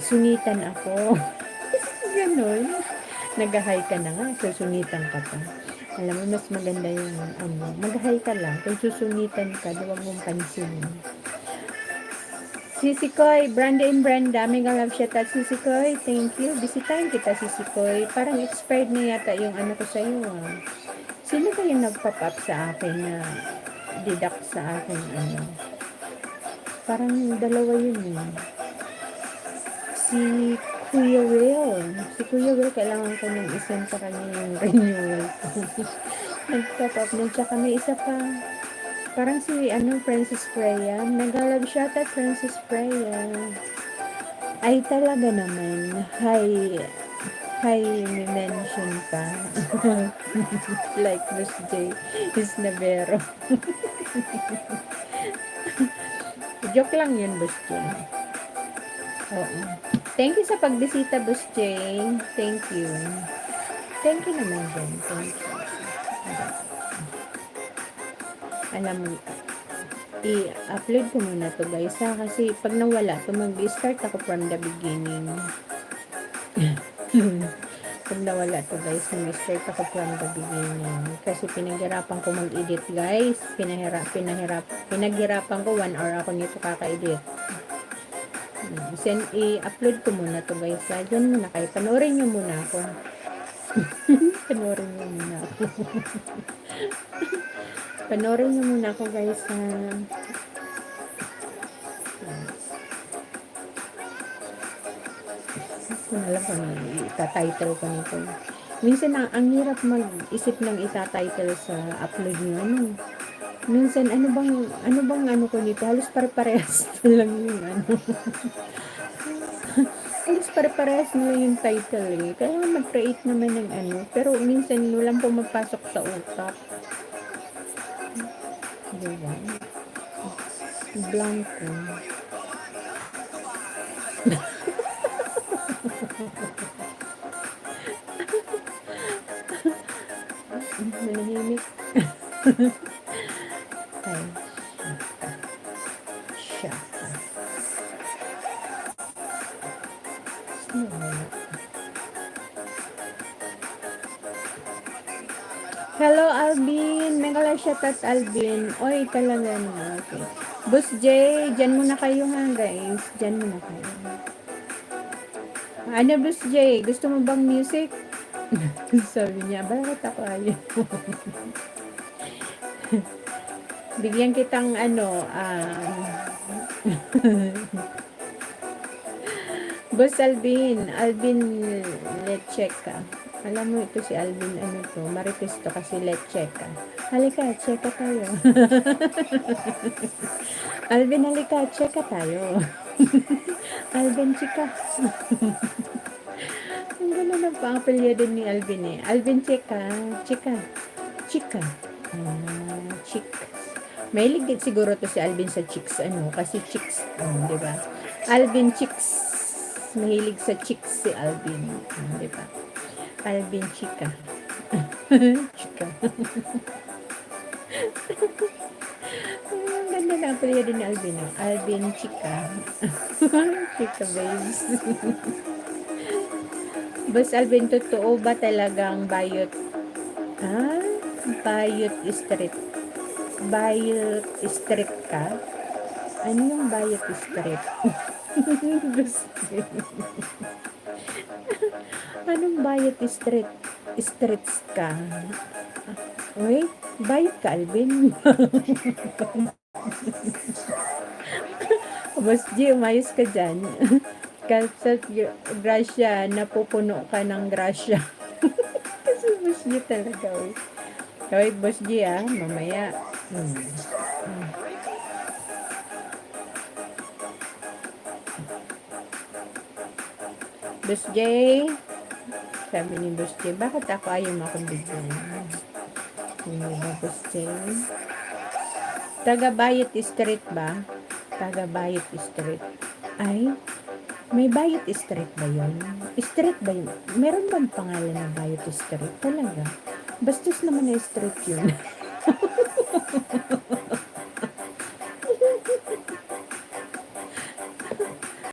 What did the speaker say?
sunitan ako. Ganon. Nag-hi ka na nga, susunitan ka pa. Alam mo, mas maganda yung mag-hi ka lang. Kung susunitan ka, huwag mong pansinin. Sisi Koy, Brenda and Brenda, mega love shout out Sisi Koy, thank you. Bisitahin kita Sisi Koy. Parang expired na yata yung ano ko sa'yo ah. Sino ba yung nag-pop up sa akin na deduct sa akin ano? Parang dalawa yun eh. Si Kuya Will. Si Kuya Will, kailangan ko nang isend sa kanya yung renewal. Nag-pop up nun. Tsaka may isa pa. Parang si Francis Freya. Nag-love shoutout Francis Freya. Ay talaga naman. Hi, mention pa. Like Miss J. Is Navero. Joke lang yun, Boss J. Oo. Thank you sa pagbisita, Boss J. Thank you. Thank you naman dyan. Thank you. Alam mo, i-upload ko muna to guys ha, kasi pag nawala to, mag-start ako from the beginning. Pag nawala to guys, mag-start ako from the beginning. Kasi pinaghirapan ko mag-edit guys. Pinaghirapan ko 1 hour ako nito kaka-edit. I-upload ko muna to guys ha. Diyan muna kayo. Panoorin nyo muna ako. Panoorin nyo muna ako. Panoorin nyo muna ako guys ha. Kung alam ko na itatitle ko nito. Minsan ang hirap mag-isip ng itatitle sa upload nyo. Minsan ano bang ano ko nito? Halos pare-parehas na lang yung ano. Halos pare-parehas na lang yung title eh. Kaya mag-create naman ng ano. Pero minsan walang pumapasok sa utak. Diba? Blanco. Manahimik. Ay, shaka. Hello, Alvin. Mega shoutout, Alvin. Oy, talaga naman. Okay. Boss J, dyan muna kayo ha, guys. Dyan muna kayo. Ano, Boss J? Gusto mo bang music? Sabi niya, bakit ako ayaw? Bigyan kitang Boss Alvin let's check ka. Alam mo ito si Alvin, Marites to kasi let's check ka. Halika, check ka tayo. Alvin, halika, check ka tayo. Alvin, chika. Ang gano'n na pang-apelyido ni Alvin eh. Alvin, chika. Chika. Chika. Chick. Mahilig din siguro to si Alvin sa chicks, kasi chicks, di ba? Alvin chicks. Mahilig sa chicks si Alvin, di ba? Alvin chika. Chika. Ang ganda na apelyido ni Alvin, Alvin chika. Chika babes. Boss Alvin, totoo ba talagang bayot? Bayot street. Bayot street ka? Ano yung bayot street? Anong bayot street? Streets ka? Uy, bayot ka, Alvin. Boss G, umayos ka dyan. Kasi grasya, napupuno ka ng grasya. Kasi Boss G talaga. Kaway Boss G mamaya. Boss J, sabi ni Boss J, bakit ako ayaw akong bigyan? Hindi ba Boss J? Taga-Bayot Street ba? Taga-Bayot Street. Ay, may Bayot Street ba yun? Street ba yun? Meron bang pangalan na Bayot Street? Talaga? Bastos naman na street yun.